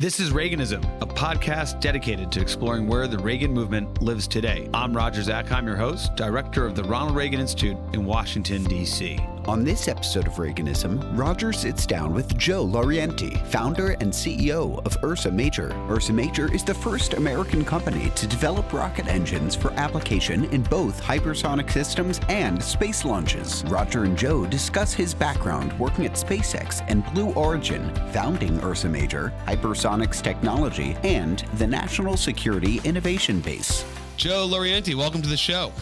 This is Reaganism, a podcast dedicated to exploring where the Reagan movement lives today. I'm Roger Zakheim, your host, director of the Ronald Reagan Institute in Washington, D.C. On this episode of Reaganism, Roger sits down with Joe Laurienti, founder and CEO of Ursa Major. Ursa Major is the first American company to develop rocket engines for application in both hypersonic systems and space launches. Roger and Joe discuss his background working at SpaceX and Blue Origin, founding Ursa Major, Hypersonics technology, and the National Security Innovation Base. Joe Laurienti, welcome to the show.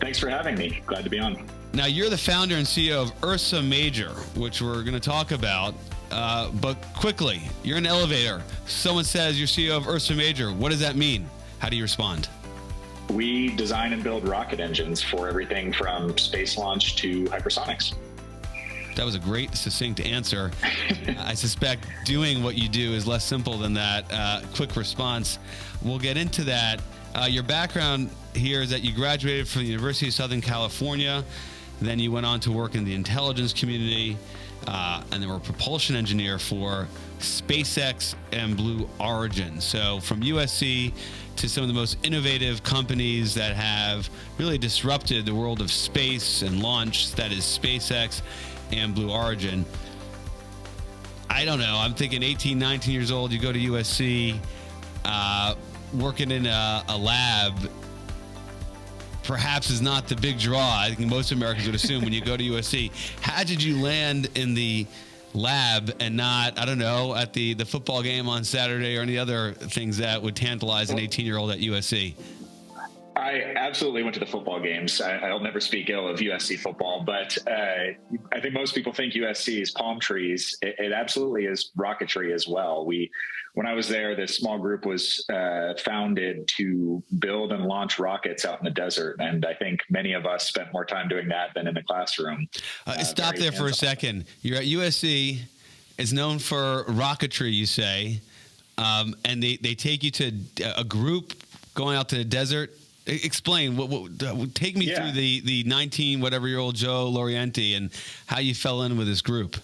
Thanks for having me. Glad to be on. Now, you're the founder and CEO of Ursa Major, which we're going to talk about. But quickly, you're in an elevator. Someone says you're CEO of Ursa Major. What does that mean? How do you respond? We design and build rocket engines for everything from space launch to hypersonics. That was a great, succinct answer. I suspect doing what you do is less simple than that. Quick response. We'll get into that. Your background here is that you graduated from the University of Southern California. Then you went on to work in the intelligence community, and then were a propulsion engineer for SpaceX and Blue Origin. So from USC to some of the most innovative companies that have really disrupted the world of space and launch, that is SpaceX and Blue Origin. I don't know. I'm thinking 18, 19 years old, you go to USC, working in a lab perhaps is not the big draw. I think most Americans would assume when you go to USC. How did you land in the lab and not, I don't know, at the football game on Saturday or any other things that would tantalize an 18-year-old at USC? I absolutely went to the football games. I'll never speak ill of USC football, but I think most people think USC is palm trees. It absolutely is rocketry as well. When I was there, this small group was founded to build and launch rockets out in the desert. And I think many of us spent more time doing that than in the classroom. Stop there for a second. You're at USC. It's known for rocketry, you say. And they take you to a group going out to the desert. Explain. Take me through the 19-whatever-year-old Joe Laurienti and how you fell in with this group.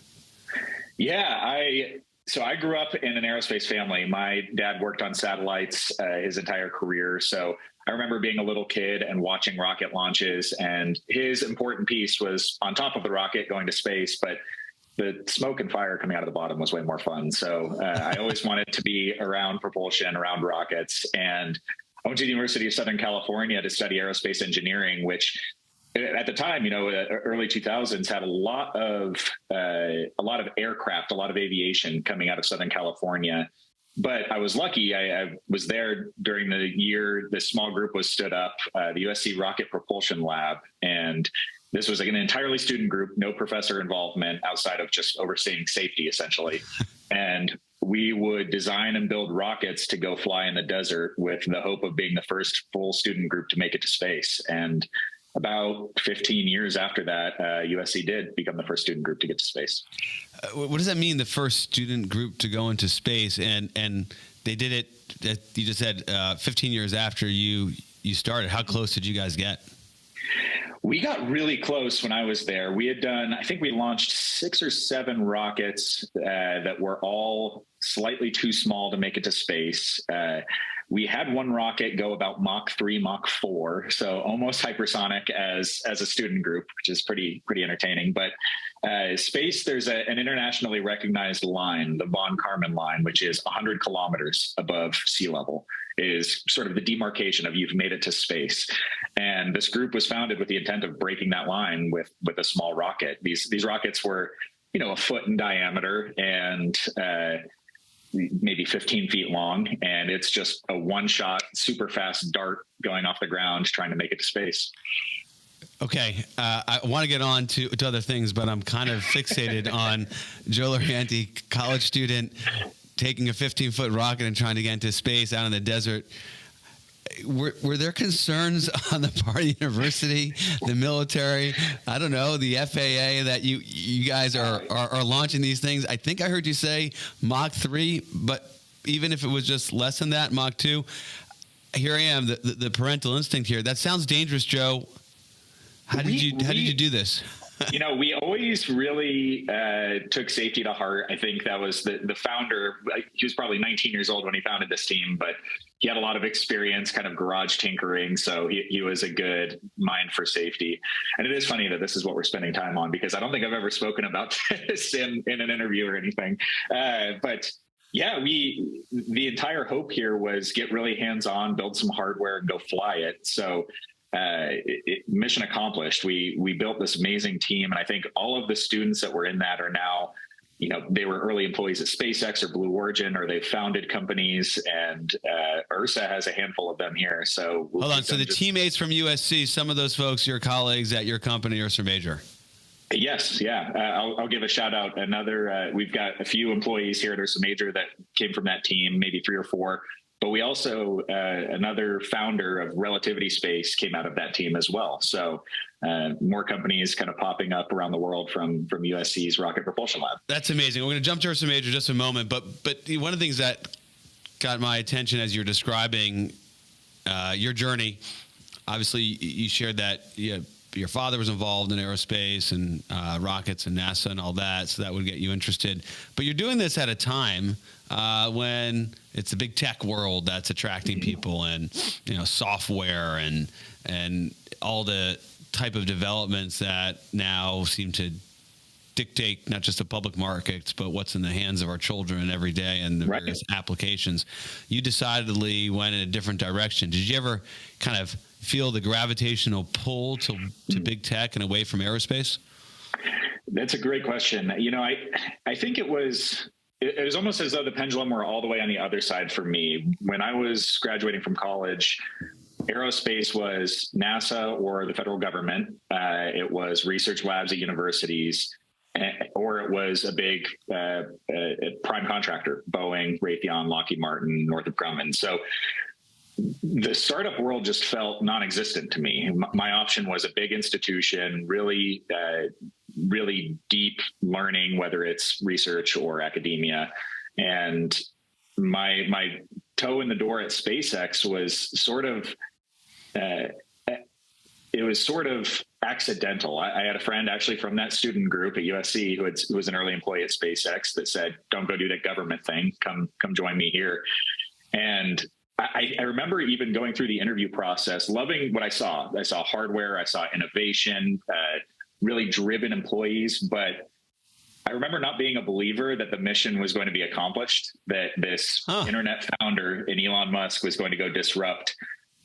Yeah, So I grew up in an aerospace family. My dad worked on satellites his entire career. So I remember being a little kid and watching rocket launches. And his important piece was on top of the rocket going to space, but the smoke and fire coming out of the bottom was way more fun. So I always wanted to be around propulsion, around rockets. And I went to the University of Southern California to study aerospace engineering, which at the time, early 2000s had a lot of aircraft, a lot of aviation coming out of Southern California. But I was lucky. I was there during the year this small group was stood up, the USC Rocket Propulsion Lab. And this was an entirely student group, no professor involvement outside of just overseeing safety, essentially. And we would design and build rockets to go fly in the desert with the hope of being the first full student group to make it to space. And about 15 years after that, USC did become the first student group to get to space. What does that mean, the first student group to go into space? And they did it, you just said, 15 years after you started. How close did you guys get? We got really close when I was there. We had done, I think we launched 6 or 7 rockets that were all slightly too small to make it to space. We had one rocket go about Mach 3, Mach 4, so almost hypersonic as a student group, which is pretty entertaining. But space, there's an internationally recognized line, the von Karman line, which is 100 kilometers above sea level, is sort of the demarcation of you've made it to space. And this group was founded with the intent of breaking that line with a small rocket. These rockets were, a foot in diameter and maybe 15 feet long. And it's just a one-shot, super fast dart going off the ground, trying to make it to space. Okay. I want to get on to other things, but I'm kind of fixated on Joe Laurienti, college student, taking a 15-foot rocket and trying to get into space out in the desert. Were there concerns on the part of the university, the military, I don't know, the FAA, that you guys are launching these things? I think I heard you say Mach 3, but even if it was just less than that, Mach 2, here I am, the parental instinct here. That sounds dangerous, Joe. How did you do this? We always really took safety to heart. I think that was the founder. He was probably 19 years old when he founded this team, but he had a lot of experience kind of garage tinkering. So he was a good mind for safety. And it is funny that this is what we're spending time on, because I don't think I've ever spoken about this in an interview or anything. But yeah, the entire hope here was get really hands-on, build some hardware, and go fly it. So mission accomplished. We built this amazing team, and I think all of the students that were in that are now, they were early employees at SpaceX or Blue Origin, or they founded companies, and Ursa has a handful of them here. So hold on. So the teammates from USC, some of those folks, your colleagues at your company, Ursa Major. Yes. Yeah. I'll give a shout out. We've got a few employees here at Ursa Major that came from that team, maybe 3 or 4. But we also, another founder of Relativity Space came out of that team as well. So more companies kind of popping up around the world from USC's Rocket Propulsion Lab. That's amazing. We're going to jump to Ursa Major just a moment. But one of the things that got my attention as you're describing your journey, obviously you shared that your father was involved in aerospace and rockets and NASA and all that, so that would get you interested. But you're doing this at a time when it's a big tech world that's attracting people, and software and all the type of developments that now seem to dictate not just the public markets, but what's in the hands of our children every day and the various applications. You decidedly went in a different direction. Did you ever kind of feel the gravitational pull to big tech and away from aerospace? That's a great question. I think it was almost as though the pendulum were all the way on the other side for me. When I was graduating from college, aerospace was NASA or the federal government. It was research labs at universities, or it was a big prime contractor, Boeing, Raytheon, Lockheed Martin, Northrop Grumman. So the startup world just felt non-existent to me. My option was a big institution, really deep learning, whether it's research or academia. And my toe in the door at SpaceX was sort of accidental. I had a friend actually from that student group at USC who was an early employee at SpaceX that said, "Don't go do that government thing. Come join me here." And I remember even going through the interview process, loving what I saw. I saw hardware, I saw innovation, really driven employees. But I remember not being a believer that the mission was going to be accomplished, that this internet founder in Elon Musk was going to go disrupt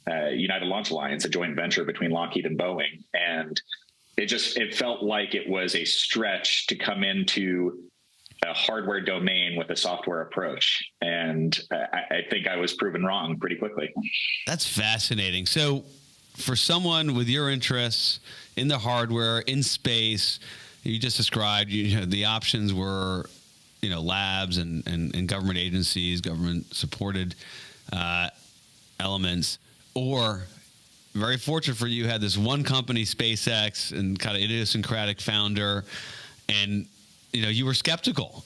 United Launch Alliance, a joint venture between Lockheed and Boeing. And it felt like it was a stretch to come into a hardware domain with a software approach. And I think I was proven wrong pretty quickly. That's fascinating. So for someone with your interests in the hardware, in space, you just described, the options were, labs and government agencies, government supported elements, or very fortunate for you, had this one company, SpaceX, and kind of idiosyncratic founder, and you were skeptical,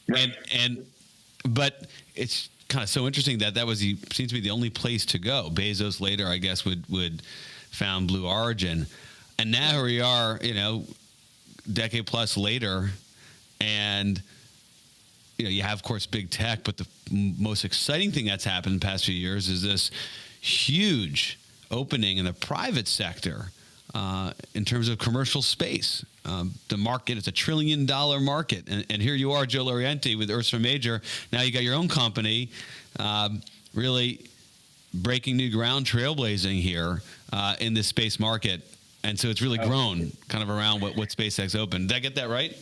but it's kind of so interesting that seems to be the only place to go. Bezos later, I guess, would found Blue Origin, and now here we are, decade plus later, and you have, of course, big tech, but the most exciting thing that's happened in the past few years is this huge opening in the private sector in terms of commercial space. The market is $1 trillion market. And here you are, Joe Laurienti with Ursa Major. Now you got your own company, really breaking new ground, trailblazing here in this space market. And so it's really grown kind of around what SpaceX opened. Did I get that right?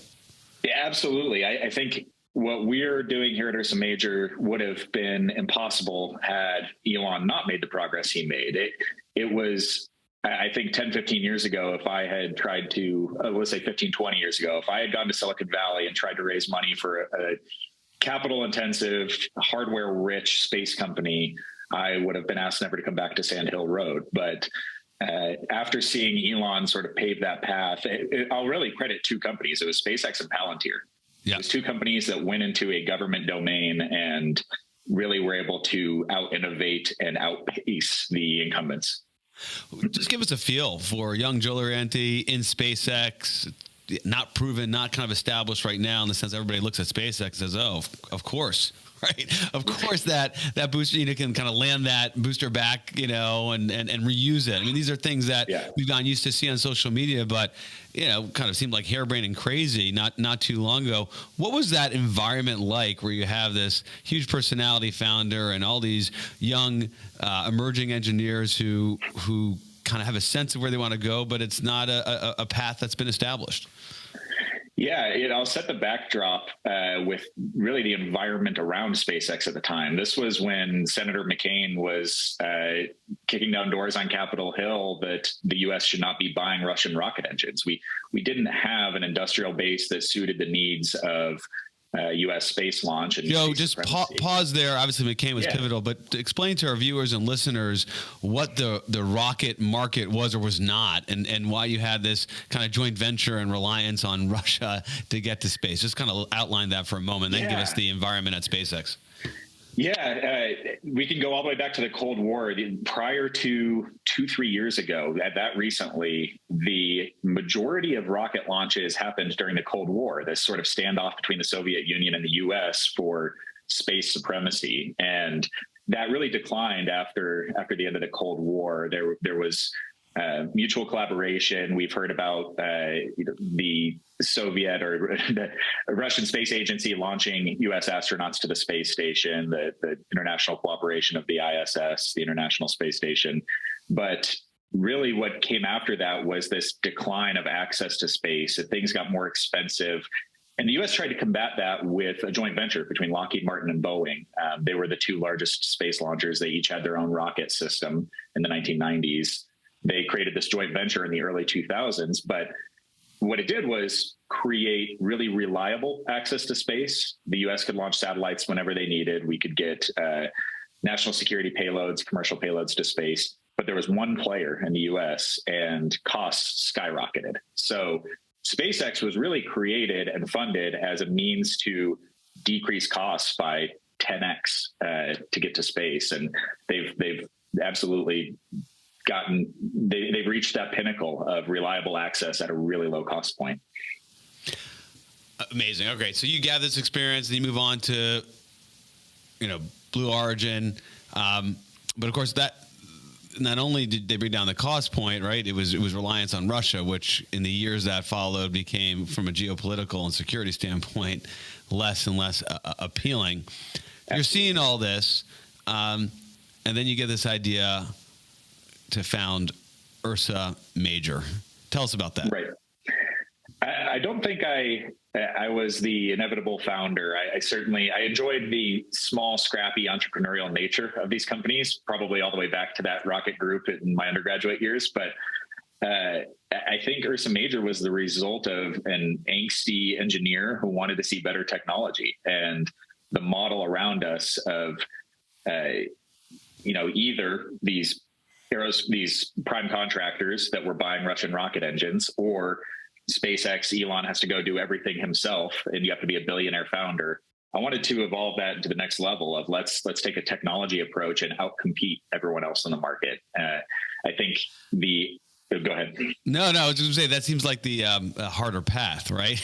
Yeah, absolutely. I think what we're doing here at Ursa Major would have been impossible had Elon not made the progress he made. It was, I think 10, 15 years ago, if I had tried to, let's say 15, 20 years ago, if I had gone to Silicon Valley and tried to raise money for a capital-intensive, hardware-rich space company, I would have been asked never to come back to Sand Hill Road. But after seeing Elon sort of pave that path, I'll really credit 2 companies. It was SpaceX and Palantir. Yeah. It was 2 companies that went into a government domain and really were able to out-innovate and outpace the incumbents. Just give us a feel for young Joe Laurienti in SpaceX, not proven, not kind of established right now in the sense everybody looks at SpaceX and says, oh, of course. Right. Of course, that booster, can kind of land that booster back, and reuse it. I mean, these are things that we've gotten used to see on social media, but, kind of seemed like harebrained and crazy not too long ago. What was that environment like where you have this huge personality founder and all these young emerging engineers who kind of have a sense of where they want to go, but it's not a path that's been established? Yeah, I'll set the backdrop with really the environment around SpaceX at the time. This was when Senator McCain was kicking down doors on Capitol Hill that the U.S. should not be buying Russian rocket engines. We didn't have an industrial base that suited the needs of U.S. space launch. And Joe, just pause there. Obviously, McCain was pivotal, but explain to our viewers and listeners what the rocket market was or was not, and why you had this kind of joint venture and reliance on Russia to get to space. Just kind of outline that for a moment, then give us the environment at SpaceX. Yeah, we can go all the way back to the Cold War. Prior to 2-3 years ago, that recently, the majority of rocket launches happened during the Cold War, this sort of standoff between the Soviet Union and the U.S. for space supremacy. And that really declined after the end of the Cold War. There was mutual collaboration. We've heard about the Soviet or the Russian space agency launching U.S. astronauts to the space station, the international cooperation of the ISS, the International Space Station. But really what came after that was this decline of access to space. Things got more expensive. And the U.S. tried to combat that with a joint venture between Lockheed Martin and Boeing. They were the two largest space launchers. They each had their own rocket system in the 1990s. They created this joint venture in the early 2000s, but what it did was create really reliable access to space. The U.S. could launch satellites whenever they needed. We could get national security payloads, commercial payloads to space, but there was one player in the U.S. and costs skyrocketed. So SpaceX was really created and funded as a means to decrease costs by 10x to get to space, and they've absolutely they've reached that pinnacle of reliable access at a really low cost point. Amazing. Okay, so you gather this experience, and you move on to, Blue Origin, but of course that not only did they bring down the cost point, right? It was reliance on Russia, which in the years that followed became, from a geopolitical and security standpoint, less and less appealing. Absolutely. You're seeing all this, and then you get this idea to found Ursa Major. Tell us about that. Right. I don't think I was the inevitable founder. I enjoyed the small, scrappy entrepreneurial nature of these companies, probably all the way back to that rocket group in my undergraduate years. But I think Ursa Major was the result of an angsty engineer who wanted to see better technology, and the model around us of, either these prime contractors that were buying Russian rocket engines, or SpaceX, Elon has to go do everything himself, and you have to be a billionaire founder. I wanted to evolve that to the next level of let's take a technology approach and outcompete everyone else in the market. I think go ahead. No, I was just going to say that seems like the harder path, right?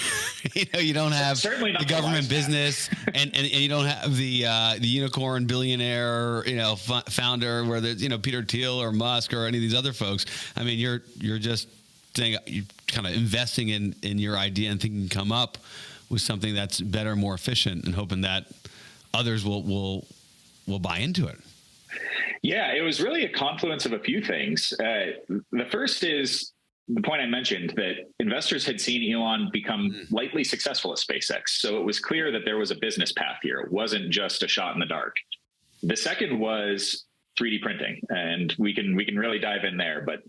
You don't have the government business, and you don't have the unicorn billionaire, founder, whether it's Peter Thiel or Musk or any of these other folks. I mean, you're just saying you're kind of investing in your idea and thinking come up with something that's better, more efficient, and hoping that others will buy into it. Yeah, it was really a confluence of a few things. The first is the point I mentioned, that investors had seen Elon become lightly successful at SpaceX. So it was clear that there was a business path here. It wasn't just a shot in the dark. The second was 3D printing, and we can really dive in there. But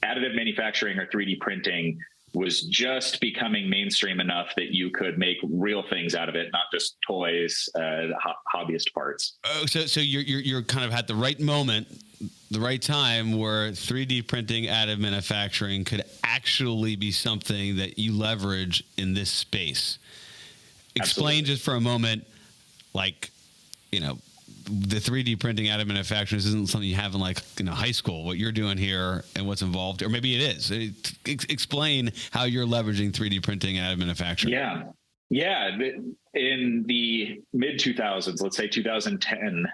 additive manufacturing or 3D printing was just becoming mainstream enough that you could make real things out of it, not just toys, hobbyist parts. Oh, so you're kind of at the right moment, the right time, where 3D printing, additive manufacturing could actually be something that you leverage in this space. Explain just for a moment, the 3D printing additive manufacturing isn't something you have in like high school. What you're doing here and what's involved, or maybe it is. Explain how you're leveraging 3D printing and additive manufacturing. Yeah. In the mid 2000s, let's say 2010,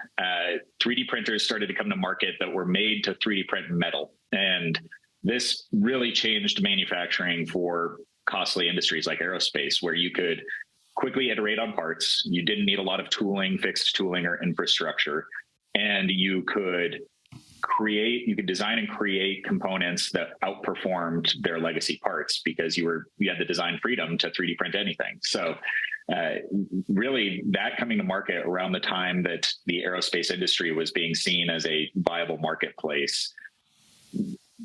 3D printers started to come to market that were made to 3D print metal, and this really changed manufacturing for costly industries like aerospace, where you could quickly iterate on parts. You didn't need a lot of tooling, fixed tooling or infrastructure. And you could design and create components that outperformed their legacy parts because you had the design freedom to 3D print anything. So really that coming to market around the time that the aerospace industry was being seen as a viable marketplace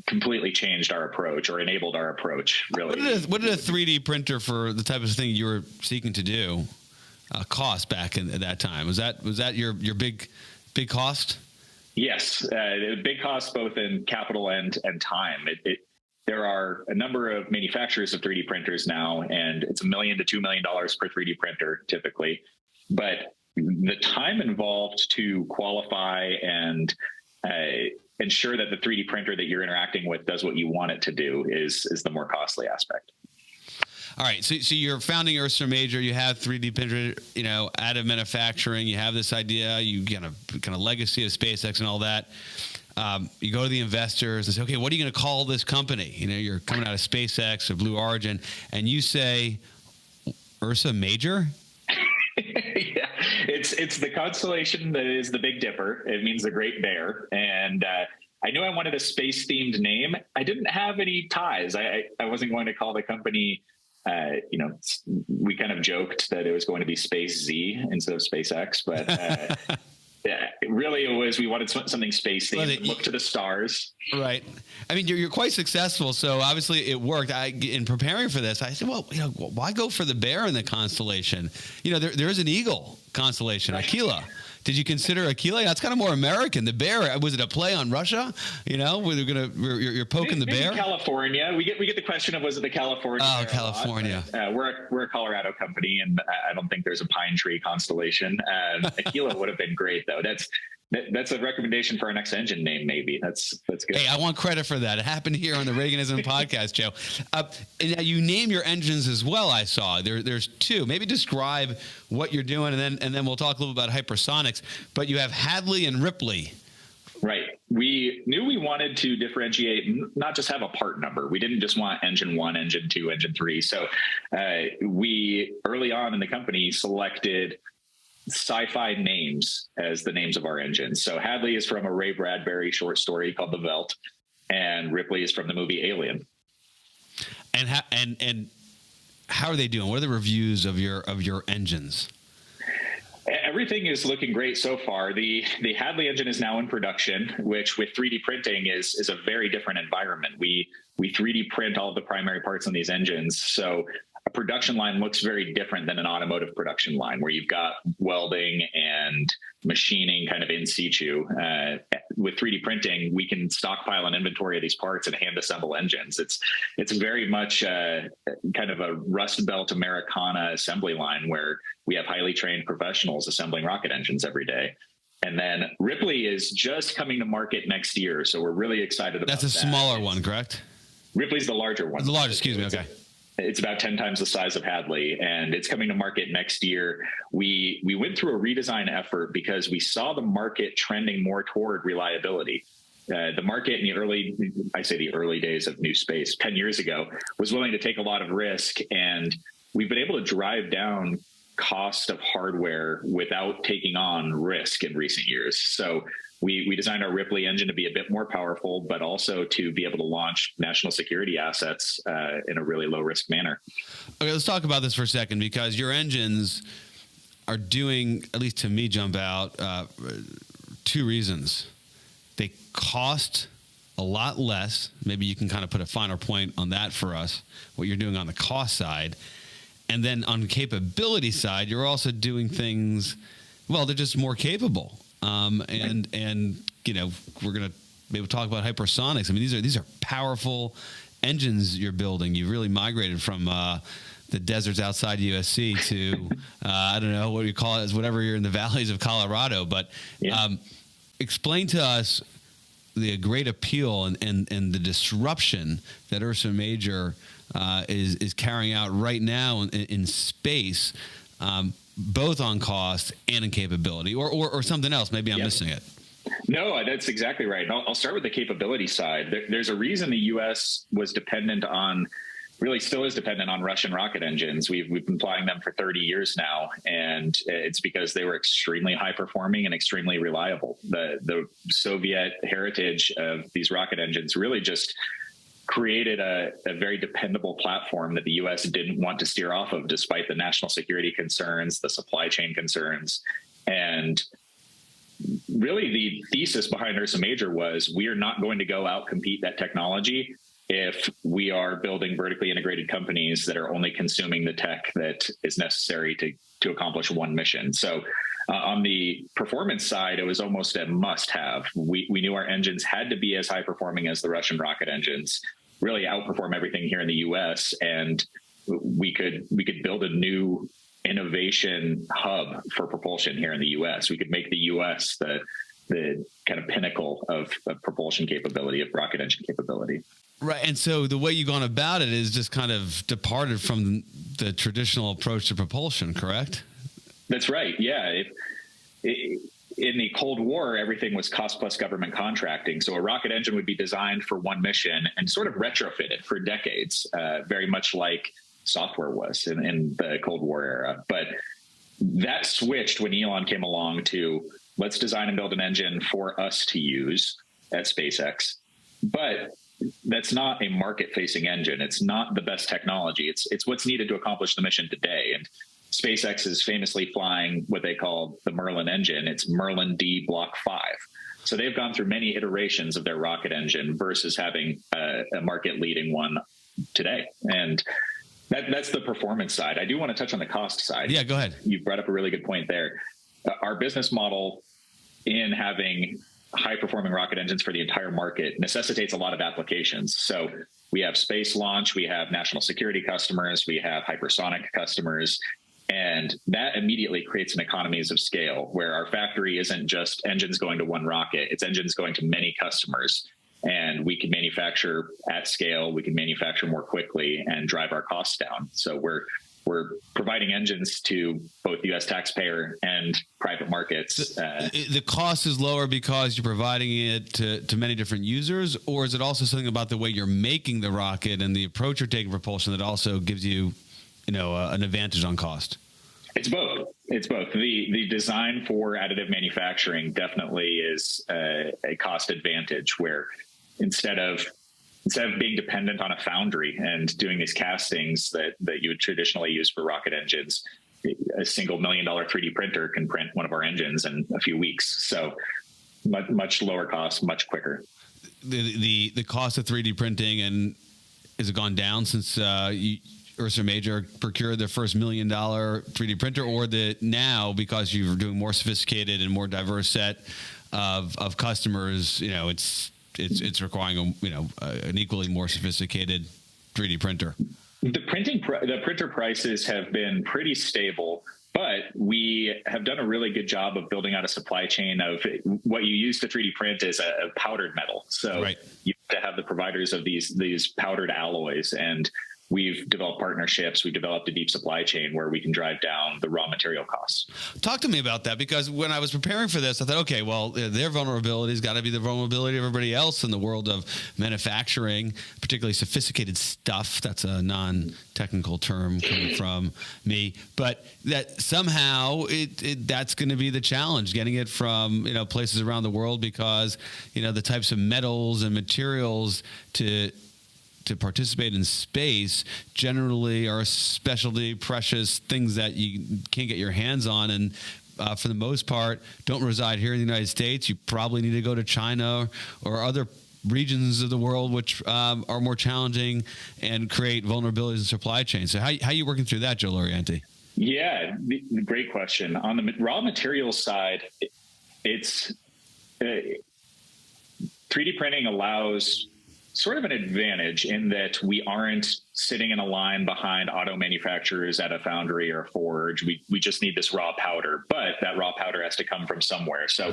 completely changed our approach, or enabled our approach, really. What did a 3D printer for the type of thing you were seeking to do cost back at that time? Was that your big cost? Yes, big cost both in capital and time. There are a number of manufacturers of 3D printers now, and it's $1 million to $2 million per 3D printer typically. But the time involved to qualify and ensure that the 3D printer that you're interacting with does what you want it to do is the more costly aspect. All right. So you're founding Ursa Major. You have 3D printer, additive manufacturing. You have this idea. You kind of legacy of SpaceX and all that. You go to the investors and say, okay, what are you going to call this company? You're coming out of SpaceX or Blue Origin, and you say Ursa Major. Yeah, it's the constellation that is the Big Dipper. It means the Great Bear, and I knew I wanted a space-themed name. I didn't have any ties. I wasn't going to call the company. We kind of joked that it was going to be Space Z instead of SpaceX, but really it was, we wanted something space-themed. Look to the stars. Right. I mean, you're quite successful, so obviously it worked. In preparing for this, I said, well, why go for the bear in the constellation? There is an eagle constellation, Aquila. Did you consider Aquila? That's kind of more American. The bear, was it a play on Russia? You're poking the bear. California. We get the question of, was it the California? Oh, California. We're a Colorado company, and I don't think there's a pine tree constellation. Aquila would have been great, though. That's a recommendation for our next engine name, maybe. That's good. Hey, I want credit for that. It happened here on the Reaganism podcast, Joe. And you name your engines as well, I saw. There's two. Maybe describe what you're doing, and then we'll talk a little about hypersonics. But you have Hadley and Ripley. Right. We knew we wanted to differentiate, not just have a part number. We didn't just want engine 1, engine 2, engine 3. So we, early on in the company, selected sci-fi names as the names of our engines. So Hadley is from a Ray Bradbury short story called The Veldt, and Ripley is from the movie Alien. And how are they doing? What are the reviews of your engines? Everything is looking great so far. The Hadley engine is now in production, which with 3D printing is a very different environment. We 3D print all of the primary parts on these engines. So a production line looks very different than an automotive production line, where you've got welding and machining kind of in situ. With 3D printing, we can stockpile an inventory of these parts and hand assemble engines. It's very much kind of a Rust Belt Americana assembly line, where we have highly trained professionals assembling rocket engines every day. And then Ripley is just coming to market next year, so we're really excited about that. That's a smaller one, correct? Ripley's the larger one. The largest, excuse me, okay. It's about 10 times the size of Hadley, and it's coming to market next year. We went through a redesign effort because we saw the market trending more toward reliability. The market in the early days of new space, 10 years ago, was willing to take a lot of risk, and we've been able to drive down cost of hardware without taking on risk in recent years. So we designed our Ripley engine to be a bit more powerful, but also to be able to launch national security assets in a really low risk manner. Okay, let's talk about this for a second, because your engines are doing, at least to me, jump out, two reasons. They cost a lot less. Maybe you can kind of put a finer point on that for us, what you're doing on the cost side. And then on the capability side, you're also doing things, well, they're just more capable. And we're going to maybe talk about hypersonics. I mean, these are powerful engines you're building. You've really migrated from the deserts outside USC to, I don't know what you call it, whatever you're in the valleys of Colorado. But explain to us the great appeal and the disruption that Ursa Major is carrying out right now in space, both on cost and in capability, or something else. Maybe I'm missing it. No, that's exactly right. I'll start with the capability side. There's a reason the U.S. was dependent on, really still is dependent on Russian rocket engines. We've been flying them for 30 years now, and it's because they were extremely high performing and extremely reliable. The Soviet heritage of these rocket engines really just created a very dependable platform that the U.S. didn't want to steer off of, despite the national security concerns, the supply chain concerns. And really the thesis behind Ursa Major was, we are not going to go out compete that technology if we are building vertically integrated companies that are only consuming the tech that is necessary to accomplish one mission. So on the performance side, it was almost a must-have. We knew our engines had to be as high-performing as the Russian rocket engines, really outperform everything here in the U.S., and we could build a new innovation hub for propulsion here in the U.S. We could make the U.S. the kind of pinnacle of propulsion capability, of rocket engine capability. Right. And so the way you've gone about it is just kind of departed from the traditional approach to propulsion, correct? That's right. Yeah. In the Cold War, everything was cost plus government contracting. So a rocket engine would be designed for one mission and sort of retrofitted for decades, very much like software was in the Cold War era. But that switched when Elon came along to, let's design and build an engine for us to use at SpaceX. But that's not a market-facing engine. It's not the best technology. It's what's needed to accomplish the mission today. And SpaceX is famously flying what they call the Merlin engine. It's Merlin D Block 5. So they've gone through many iterations of their rocket engine versus having a market-leading one today. And that's the performance side. I do want to touch on the cost side. Yeah, go ahead. You brought up a really good point there. Our business model in having high-performing rocket engines for the entire market necessitates a lot of applications. So we have space launch, we have national security customers, we have hypersonic customers, and that immediately creates an economies of scale where our factory isn't just engines going to one rocket, it's engines going to many customers. And we can manufacture at scale, we can manufacture more quickly and drive our costs down. So we're providing engines to both U.S. taxpayer and private markets. The cost is lower because you're providing it to many different users, or is it also something about the way you're making the rocket and the approach you're taking propulsion that also gives you, an advantage on cost? It's both. It's both. The design for additive manufacturing definitely is a cost advantage, where instead of being dependent on a foundry and doing these castings that you would traditionally use for rocket engines, a single $1 million 3D printer can print one of our engines in a few weeks. So much lower cost, much quicker. The cost of 3D printing, and has it gone down since Ursa Major procured their first $1 million 3D printer, or now because you're doing more sophisticated and more diverse set of customers, it's requiring an equally more sophisticated 3D printer? The printer prices have been pretty stable, but we have done a really good job of building out a supply chain of what you use to 3D print is a powdered metal. So right. You have to have the providers of these powdered alloys, and we've developed partnerships. We've developed a deep supply chain where we can drive down the raw material costs. Talk to me about that, because when I was preparing for this, I thought, okay, well, their vulnerability has got to be the vulnerability of everybody else in the world of manufacturing, particularly sophisticated stuff. That's a non-technical term coming from me, but that somehow that's going to be the challenge, getting it from places around the world, because the types of metals and materials to participate in space generally are specialty, precious things that you can't get your hands on, and for the most part don't reside here in the United States. You probably need to go to China or other regions of the world which are more challenging and create vulnerabilities in supply chain. So how are you working through that, Joe Laurienti? Yeah, great question. On the raw materials side, it's 3D printing allows sort of an advantage in that we aren't sitting in a line behind auto manufacturers at a foundry or a forge. We just need this raw powder, but that raw powder has to come from somewhere. So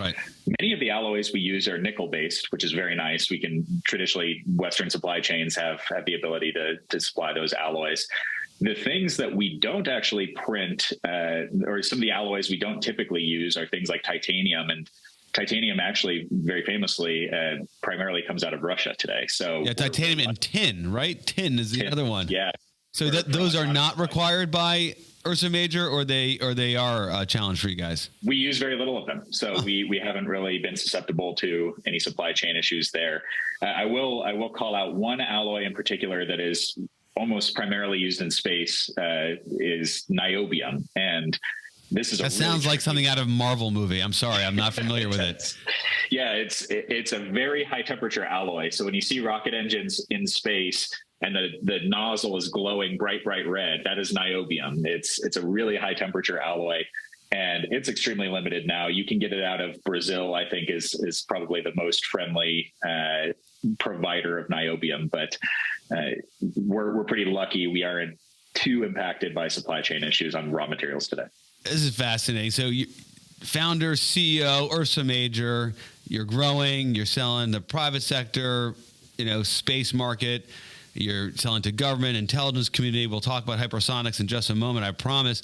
many of the alloys we use are nickel based, which is very nice. We can traditionally, Western supply chains have the ability to supply those alloys. The things that we don't actually print, or some of the alloys we don't typically use, are things like titanium. And titanium actually very famously primarily comes out of Russia today. So yeah, titanium and tin, right? Tin is the other one. Yeah. So those are not required by Ursa Major, or they are a challenge for you guys? We use very little of them. So we haven't really been susceptible to any supply chain issues there. I will call out one alloy in particular that is almost primarily used in space, is niobium. And this is sounds like something out of a Marvel movie. I'm sorry, I'm not familiar with it. Yeah, it's a very high temperature alloy. So when you see rocket engines in space and the nozzle is glowing bright red, that is niobium. It's a really high temperature alloy, and it's extremely limited now. You can get it out of Brazil, I think is probably the most friendly provider of niobium, but we're pretty lucky. We aren't too impacted by supply chain issues on raw materials today. This is fascinating. So you founder, CEO, Ursa Major, you're growing, you're selling the private sector, space market, you're selling to government, intelligence community. We'll talk about hypersonics in just a moment, I promise.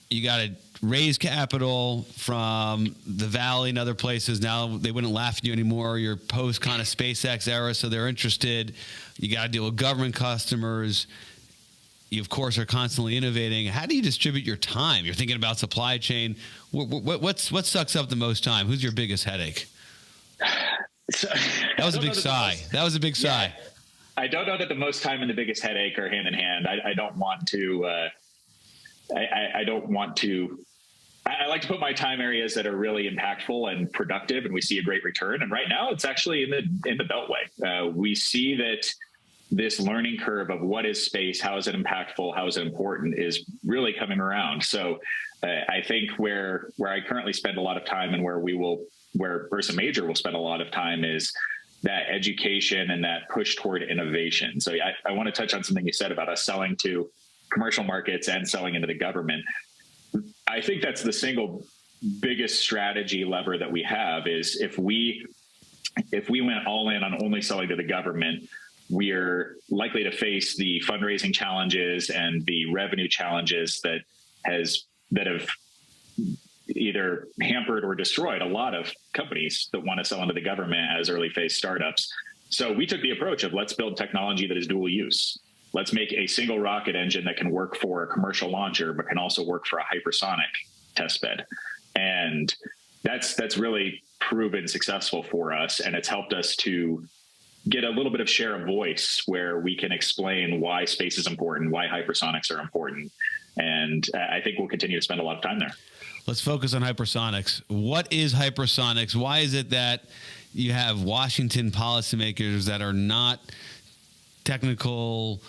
You got to raise capital from the Valley and other places. Now they wouldn't laugh at you anymore. You're post kind of SpaceX era, so they're interested. You got to deal with government customers. You, of course, are constantly innovating. How do you distribute your time? You're thinking about supply chain. What sucks up the most time? Who's your biggest headache? That was a big sigh. That was a big sigh. I don't know that the most time and the biggest headache are hand in hand. I don't want to. I like to put my time areas that are really impactful and productive, and we see a great return. And right now, it's actually in the Beltway. We see that this learning curve of what is space, how is it impactful, how is it important, is really coming around. So I think where I currently spend a lot of time, and where Ursa Major will spend a lot of time, is that education and that push toward innovation. So I want to touch on something you said about us selling to commercial markets and selling into the government. I think that's the single biggest strategy lever that we have, is if we went all in on only selling to the government, we're likely to face the fundraising challenges and the revenue challenges that have either hampered or destroyed a lot of companies that want to sell into the government as early phase startups. So we took the approach of, let's build technology that is dual use. Let's make a single rocket engine that can work for a commercial launcher, but can also work for a hypersonic test bed. And that's really proven successful for us. And it's helped us to get a little bit of share of voice where we can explain why space is important, why hypersonics are important. And I think we'll continue to spend a lot of time there. Let's focus on hypersonics. What is hypersonics? Why is it that you have Washington policymakers that are not technical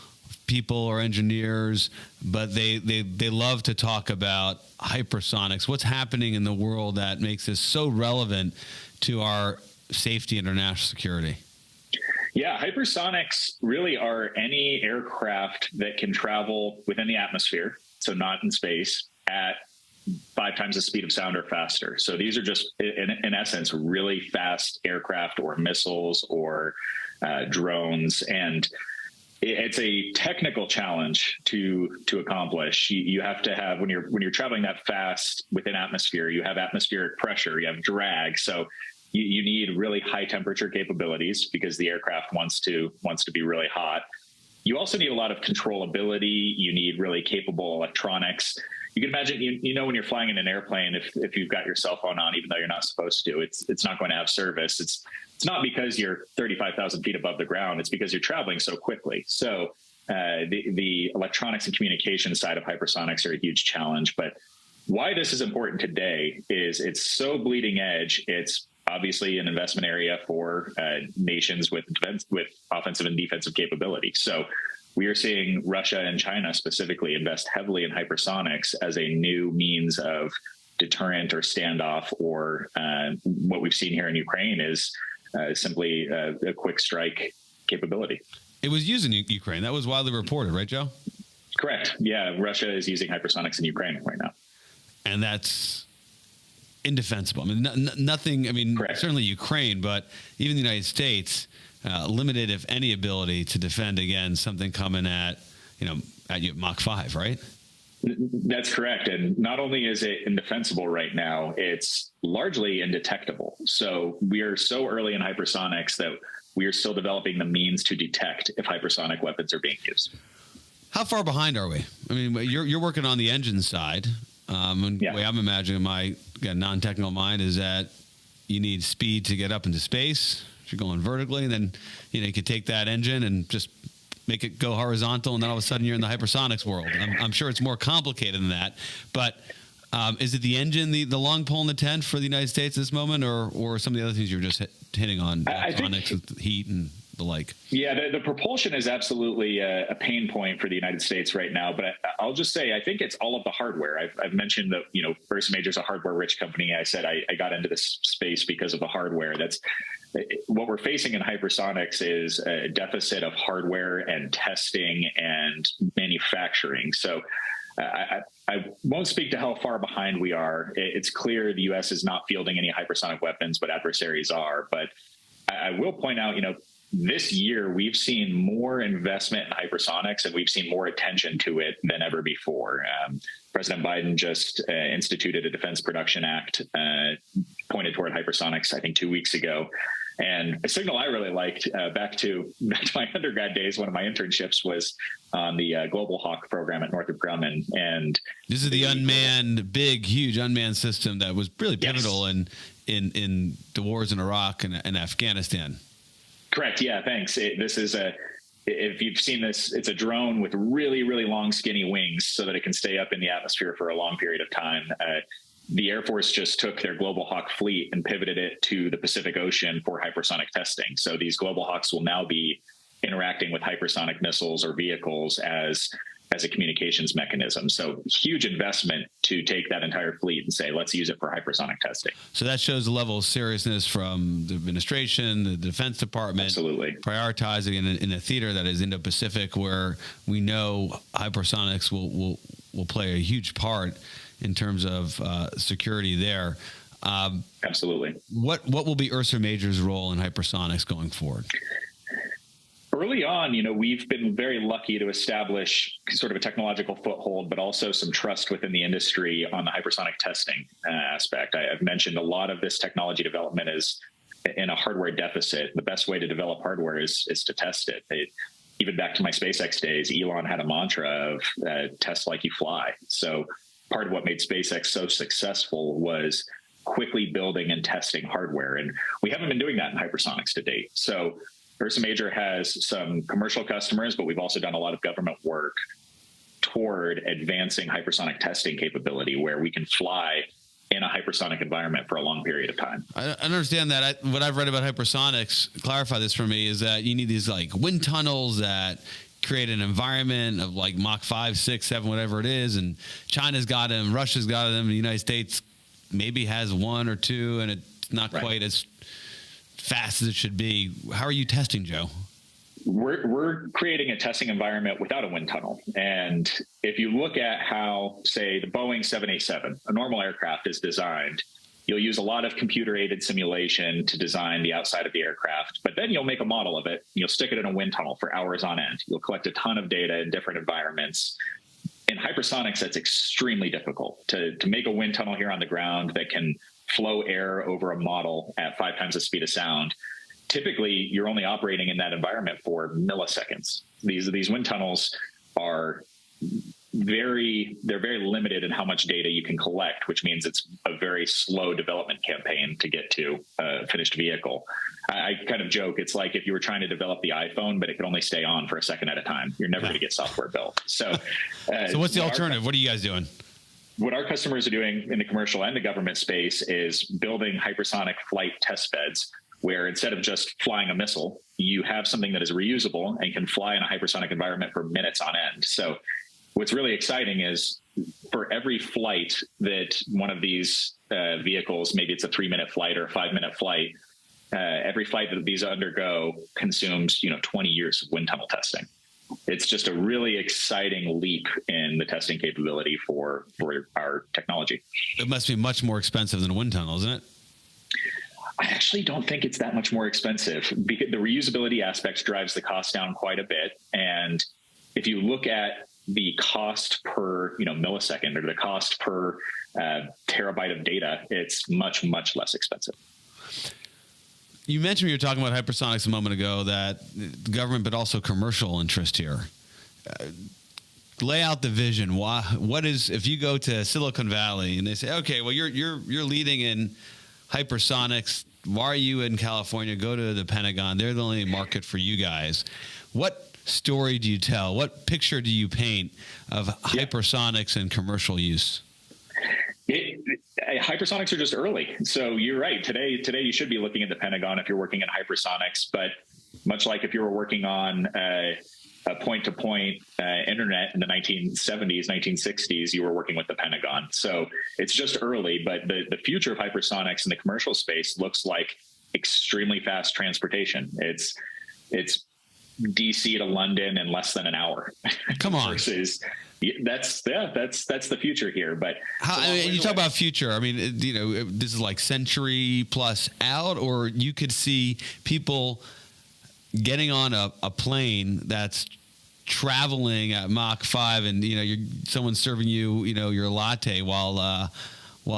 people or engineers, but they love to talk about hypersonics? What's happening in the world that makes this so relevant to our safety and our national security? Yeah, hypersonics really are any aircraft that can travel within the atmosphere, so not in space, at 5 times the speed of sound or faster. So these are just, in essence, really fast aircraft or missiles or drones. And it's a technical challenge to accomplish. You have to have, when you're traveling that fast within atmosphere, you have atmospheric pressure, you have drag. So you need really high temperature capabilities because the aircraft wants to be really hot. You also need a lot of controllability. You need really capable electronics. You can imagine, when you're flying in an airplane, if you've got your cell phone on, even though you're not supposed to, it's not going to have service. It's not because you're 35,000 feet above the ground. It's because you're traveling so quickly. So the electronics and communication side of hypersonics are a huge challenge. But why this is important today is it's so bleeding edge. It's obviously an investment area for nations with offensive and defensive capability. So we are seeing Russia and China specifically invest heavily in hypersonics as a new means of deterrent or standoff, or what we've seen here in Ukraine is simply a quick strike capability. It was used in Ukraine. That was widely reported, right, Joe? Correct. Yeah, Russia is using hypersonics in Ukraine right now. And that's indefensible. I mean, nothing, I mean, Correct. Certainly Ukraine, but even the United States, limited, if any, ability to defend against something coming at you Mach 5, right? That's correct. And not only is it indefensible right now, it's largely indetectable. So we are so early in hypersonics that we are still developing the means to detect if hypersonic weapons are being used. How far behind are we? I mean, you're working on the engine side. And the way I'm imagining my non-technical mind is that you need speed to get up into space. If you're going vertically, and then you could take that engine and just make it go horizontal, and then all of a sudden you're in the hypersonics world. I'm sure it's more complicated than that, but is it the engine, the long pole in the tent for the United States at this moment, or some of the other things you're just hitting on, electronics with heat and the like? Yeah, the propulsion is absolutely a pain point for the United States right now. But I'll just say, I think it's all of the hardware. I've mentioned that, Ursa Major is a hardware-rich company. I said I got into this space because of the hardware. That's what we're facing in hypersonics is a deficit of hardware and testing and manufacturing. So I won't speak to how far behind we are. It's clear the U.S. is not fielding any hypersonic weapons, but adversaries are. But I will point out, this year we've seen more investment in hypersonics and we've seen more attention to it than ever before. President Biden just instituted a Defense Production Act pointed toward hypersonics, I think 2 weeks ago. And a signal I really liked back to my undergrad days, one of my internships was on the Global Hawk program at Northrop Grumman. And this is the unmanned, big, huge unmanned system that was really pivotal in the wars in Iraq and Afghanistan. Correct. Yeah, thanks. This is if you've seen this, it's a drone with really, really long, skinny wings so that it can stay up in the atmosphere for a long period of time. The Air Force just took their Global Hawk fleet and pivoted it to the Pacific Ocean for hypersonic testing. So these Global Hawks will now be interacting with hypersonic missiles or vehicles as a communications mechanism. So huge investment to take that entire fleet and say, let's use it for hypersonic testing. So that shows the level of seriousness from the administration, the Defense Department, absolutely prioritizing in a theater that is Indo-Pacific, where we know hypersonics will play a huge part in terms of security there. Absolutely. What will be Ursa Major's role in hypersonics going forward? Early on, we've been very lucky to establish sort of a technological foothold, but also some trust within the industry on the hypersonic testing aspect. I've mentioned a lot of this technology development is in a hardware deficit. The best way to develop hardware is to test it. Even back to my SpaceX days, Elon had a mantra of test like you fly. So part of what made SpaceX so successful was quickly building and testing hardware. And we haven't been doing that in hypersonics to date. So Ursa Major has some commercial customers, but we've also done a lot of government work toward advancing hypersonic testing capability where we can fly in a hypersonic environment for a long period of time. I understand that. What I've read about hypersonics, clarify this for me, is that you need these like wind tunnels that create an environment of like Mach 5, 6, 7, whatever it is. And China's got them, Russia's got them, the United States maybe has one or two, and it's not quite as fast as it should be. How are you testing, Joe? We're creating a testing environment without a wind tunnel. And if you look at how, say, the Boeing 787, a normal aircraft, is designed, you'll use a lot of computer-aided simulation to design the outside of the aircraft, but then you'll make a model of it. You'll stick it in a wind tunnel for hours on end. You'll collect a ton of data in different environments. In hypersonics, that's extremely difficult to make a wind tunnel here on the ground that can flow air over a model at 5 times the speed of sound. Typically, you're only operating in that environment for milliseconds. These wind tunnels are very limited in how much data you can collect, which means it's a very slow development campaign to get to a finished vehicle. I kind of joke, it's like if you were trying to develop the iPhone, but it could only stay on for a second at a time. You're never going to get software built. So what's the alternative? What are you guys doing? What our customers are doing in the commercial and the government space is building hypersonic flight test beds, where instead of just flying a missile, you have something that is reusable and can fly in a hypersonic environment for minutes on end. So what's really exciting is for every flight that one of these vehicles, maybe it's a 3-minute flight or a 5-minute flight, every flight that these undergo consumes, 20 years of wind tunnel testing. It's just a really exciting leap in the testing capability for our technology. It must be much more expensive than a wind tunnel, isn't it? I actually don't think it's that much more expensive, because the reusability aspect drives the cost down quite a bit. And if you look at the cost per millisecond, or the cost per terabyte of data, it's much, much less expensive. You mentioned when you were talking about hypersonics a moment ago that the government, but also commercial interest here. Lay out the vision. What is, if you go to Silicon Valley and they say, okay, well, you're leading in hypersonics. Why are you in California? Go to the Pentagon. They're the only market for you guys. What story do you tell? What picture do you paint of hypersonics and commercial use? Hypersonics are just early. So you're right. Today you should be looking at the Pentagon if you're working in hypersonics. But much like if you were working on a point-to-point internet in the 1970s, 1960s, you were working with the Pentagon. So it's just early. But the future of hypersonics in the commercial space looks like extremely fast transportation. It's DC to London in less than an hour. Come on. Versus that's the future here. But you talk about future. I mean, this is like century plus out, or you could see people getting on a plane that's traveling at Mach 5, and someone's serving you your latte while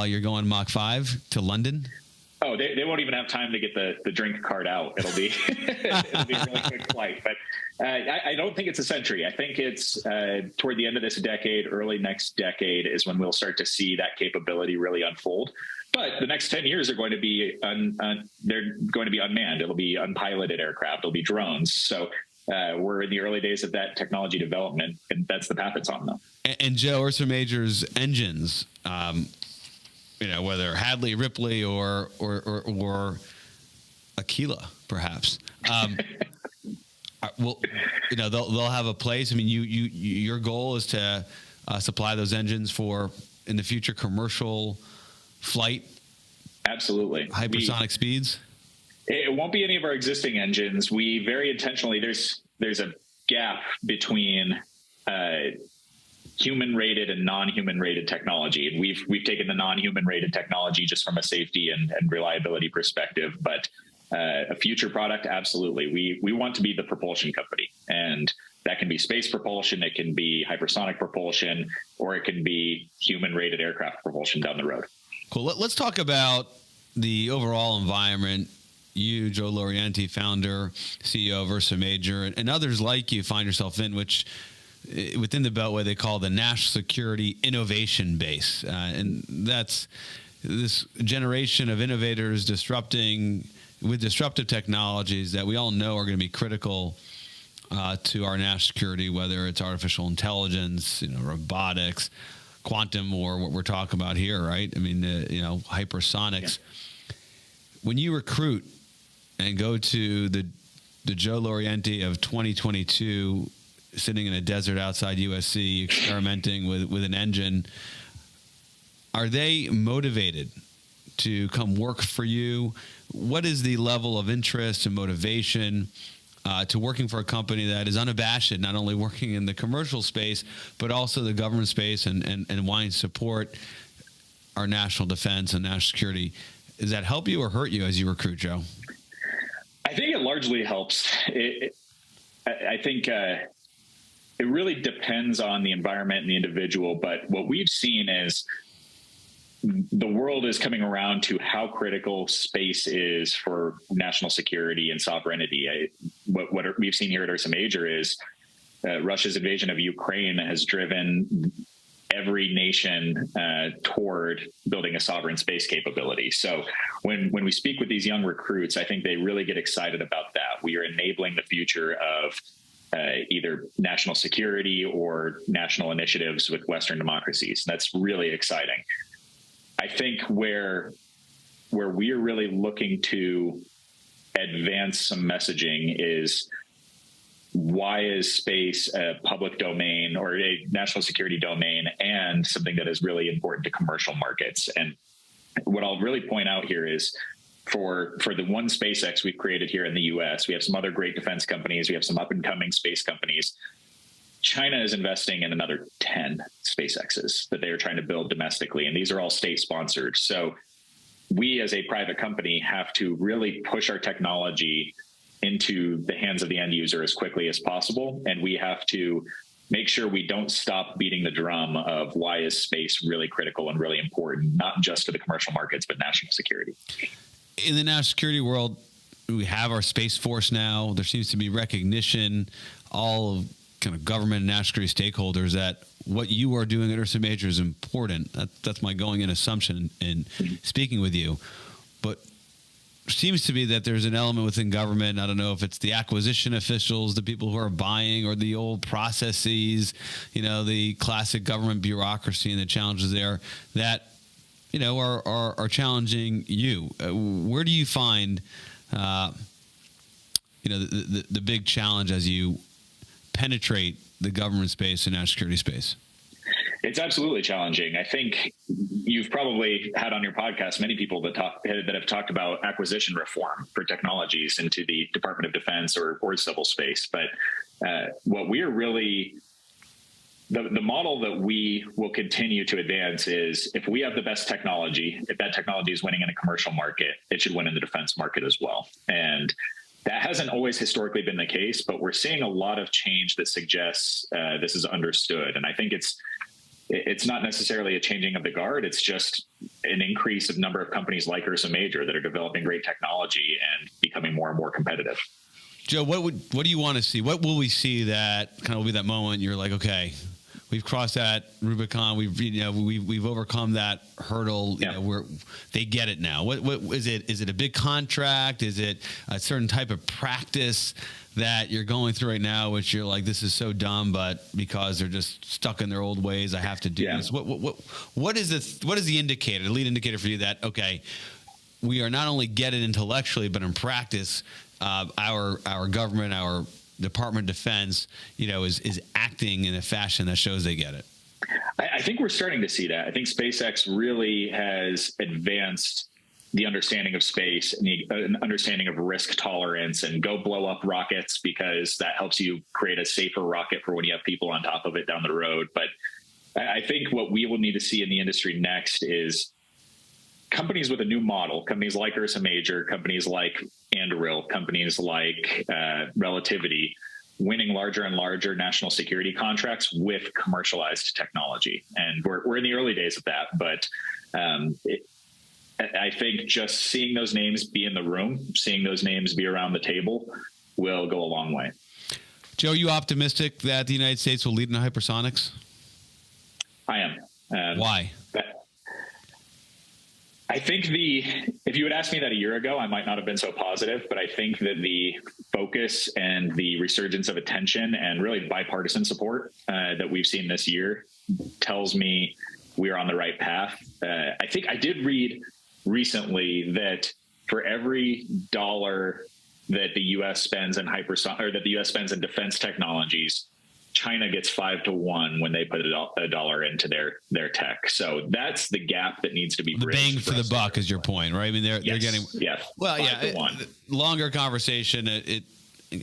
you're going Mach 5 to London. Oh, they won't even have time to get the drink card out. It'll be a really quick flight. But I don't think it's a century. I think it's toward the end of this decade, early next decade is when we'll start to see that capability really unfold. But the next 10 years are going to be they're going to be unmanned. It'll be unpiloted aircraft. It'll be drones. So we're in the early days of that technology development, and that's the path it's on, though. And Joe, Ursa Major's engines. Whether Hadley, Ripley, or Aquila, perhaps. They'll have a place. I mean, your goal is to supply those engines for, in the future, commercial flight. Absolutely. Hypersonic speeds. It won't be any of our existing engines. We very intentionally, there's a gap between human rated and non-human rated technology. And we've taken the non-human rated technology just from a safety and reliability perspective, but a future product, absolutely. We want to be the propulsion company, and that can be space propulsion, it can be hypersonic propulsion, or it can be human rated aircraft propulsion down the road. Cool. Let's talk about the overall environment. You, Joe Laurienti, founder, CEO of Ursa Major, and others like you find yourself in, which within the Beltway they call the national security innovation base. And that's this generation of innovators disrupting with disruptive technologies that we all know are going to be critical to our national security, whether it's artificial intelligence, robotics, quantum, or what we're talking about here, right? I mean, hypersonics. Yeah. When you recruit and go to the Joe Laurienti of 2022, sitting in a desert outside USC, experimenting with an engine, are they motivated to come work for you? What is the level of interest and motivation to working for a company that is unabashed, not only working in the commercial space, but also the government space and wanting to support our national defense and national security? Does that help you or hurt you as you recruit, Joe? I think it largely helps. I think it really depends on the environment and the individual. But what we've seen is the world is coming around to how critical space is for national security and sovereignty. What we've seen here at Ursa Major is Russia's invasion of Ukraine has driven every nation toward building a sovereign space capability. So when we speak with these young recruits, I think they really get excited about that. We are enabling the future of either national security or national initiatives with Western democracies. That's really exciting. I think where we are really looking to advance some messaging is, why is space a public domain or a national security domain and something that is really important to commercial markets? And what I'll really point out here is for the one SpaceX we've created here in the US, we have some other great defense companies. We have some up and coming space companies. China is investing in another 10 SpaceXs that they are trying to build domestically. And these are all state sponsored. So we as a private company have to really push our technology into the hands of the end user as quickly as possible. And we have to make sure we don't stop beating the drum of why is space really critical and really important, not just to the commercial markets, but national security. In the national security world, we have our Space Force now. There seems to be recognition, all of kind of government and national security stakeholders, that what you are doing at Ursa Major is important. That's my going in assumption in speaking with you. But seems to be that there's an element within government. I don't know if it's the acquisition officials, the people who are buying, or the old processes, the classic government bureaucracy and the challenges there that, are challenging you. Where do you find, the big challenge as you penetrate the government space and national security space? It's absolutely challenging. I think you've probably had on your podcast many people that have talked about acquisition reform for technologies into the Department of Defense or civil space. But what we are really, the model that we will continue to advance is, if we have the best technology, if that technology is winning in a commercial market, it should win in the defense market as well. And that hasn't always historically been the case, but we're seeing a lot of change that suggests this is understood. And I think it's not necessarily a changing of the guard. It's just an increase of number of companies like Ursa Major that are developing great technology and becoming more and more competitive. Joe, what do you want to see? What will we see that kind of will be that moment you're like, okay, we've crossed that Rubicon. We've overcome that hurdle. They get it now. What is it? Is it a big contract? Is it a certain type of practice that you're going through right now, which you're like, this is so dumb, but because they're just stuck in their old ways, I have to do this. What is the indicator, the lead indicator for you that, okay, we are not only get it intellectually, but in practice, our government, our Department of Defense, is acting in a fashion that shows they get it? I think we're starting to see that. I think SpaceX really has advanced the understanding of space and the understanding of risk tolerance, and go blow up rockets because that helps you create a safer rocket for when you have people on top of it down the road. But I think what we will need to see in the industry next is companies with a new model, companies like Ursa Major, companies like Anduril, companies like Relativity, winning larger and larger national security contracts with commercialized technology. And we're in the early days of that, but I think just seeing those names be in the room, seeing those names be around the table will go a long way. Joe, are you optimistic that the United States will lead in hypersonics? I am. Why? I think if you had asked me that a year ago, I might not have been so positive, but I think that the focus and the resurgence of attention and really bipartisan support that we've seen this year tells me we are on the right path. I think I did read recently that for every dollar that the U.S. spends in that the U.S. spends in defense technologies, China gets 5 to 1 when they put a dollar into their tech. So that's the gap that needs to be bridged. The bang for the buck is your point, right? I mean, they're getting well, 5 to 1. Longer conversation.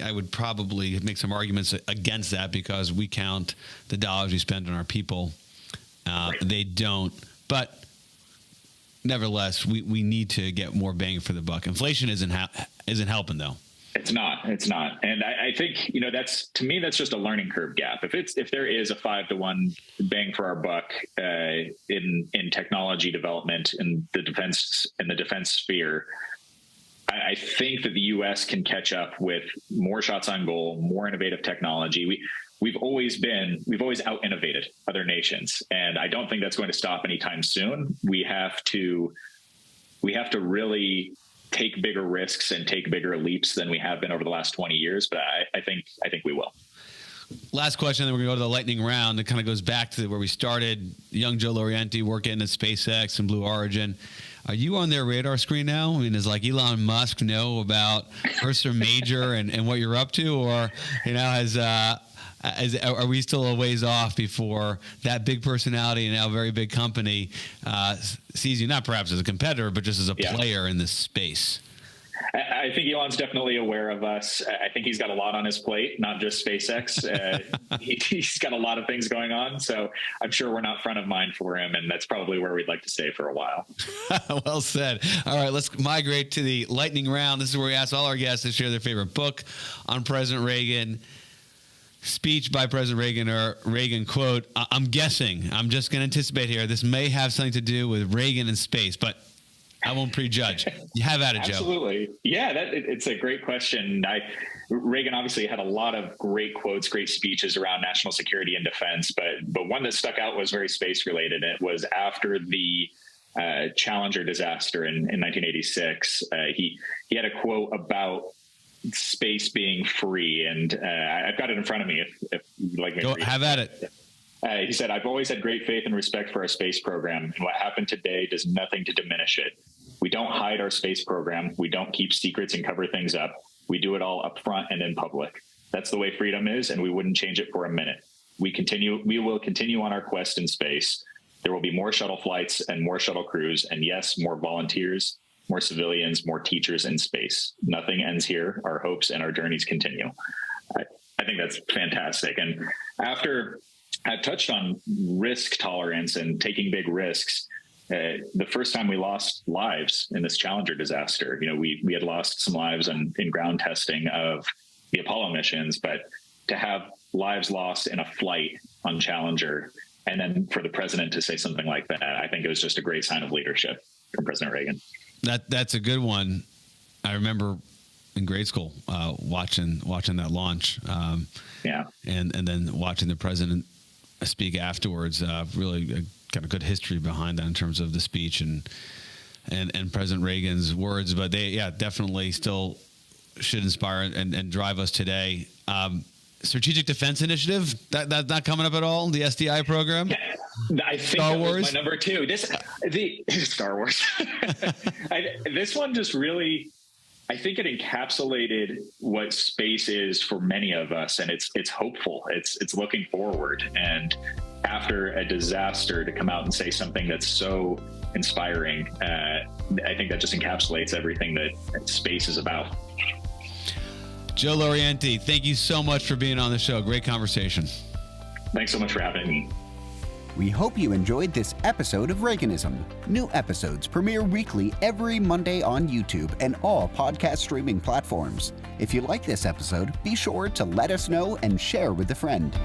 I would probably make some arguments against that because we count the dollars we spend on our people. Right. They don't, but nevertheless, we need to get more bang for the buck. Inflation isn't helping though. It's not. And I think, to me, that's just a learning curve gap. If there is a 5 to 1 bang for our buck in technology development in the defense sphere, I think that the U.S. can catch up with more shots on goal, more innovative technology. We've always out innovated other nations, and I don't think that's going to stop anytime soon. We have to really take bigger risks and take bigger leaps than we have been over the last 20 years. But I think we will. Last question, then we're going to go to the lightning round. It kind of goes back to where we started. Young Joe Laurienti working at SpaceX and Blue Origin. Are you on their radar screen now? I mean, does like Elon Musk know about Ursa Major and what you're up to, or has Are we still a ways off before that big personality and now very big company sees you not perhaps as a competitor, but just as a player in this space? I think Elon's definitely aware of us. I think he's got a lot on his plate, not just SpaceX. He's got a lot of things going on. So I'm sure we're not front of mind for him. And that's probably where we'd like to stay for a while. Well said. All right, let's migrate to the lightning round. This is where we ask all our guests to share their favorite book on President Reagan, speech by President Reagan, or Reagan quote. I'm guessing, I'm just going to anticipate here, this may have something to do with Reagan and space, but I won't prejudge. You have at it, Joe. Absolutely. Yeah, it's a great question. Reagan obviously had a lot of great quotes, great speeches around national security and defense, but one that stuck out was very space related. It was after the Challenger disaster in 1986. He had a quote about space being free, and I've got it in front of me if you'd like me to read it. Have at it. He said, "I've always had great faith and respect for our space program, and what happened today does nothing to diminish it. We don't hide our space program. We don't keep secrets and cover things up. We do it all up front and in public. That's the way freedom is, and we wouldn't change it for a minute. We will continue on our quest in space. There will be more shuttle flights and more shuttle crews, and yes, more volunteers, more civilians, more teachers in space. Nothing ends here. Our hopes and our journeys continue." I think that's fantastic. And after I touched on risk tolerance and taking big risks, the first time we lost lives in this Challenger disaster, we had lost some lives in ground testing of the Apollo missions, but to have lives lost in a flight on Challenger, and then for the president to say something like that, I think it was just a great sign of leadership from President Reagan. That's a good one. I remember in grade school watching that launch, and then watching the president speak afterwards. Really kind of good history behind that in terms of the speech and President Reagan's words. But they, definitely still should inspire and drive us today. Strategic Defense Initiative, that's not coming up at all. The SDI program. I think Star that Wars? was my number two. The Star Wars. This one just really, I think it encapsulated what space is for many of us, and it's hopeful. It's looking forward. And after a disaster, to come out and say something that's so inspiring, I think that just encapsulates everything that space is about. Joe Laurienti, thank you so much for being on the show. Great conversation. Thanks so much for having me. We hope you enjoyed this episode of Reaganism. New episodes premiere weekly every Monday on YouTube and all podcast streaming platforms. If you like this episode, be sure to let us know and share with a friend.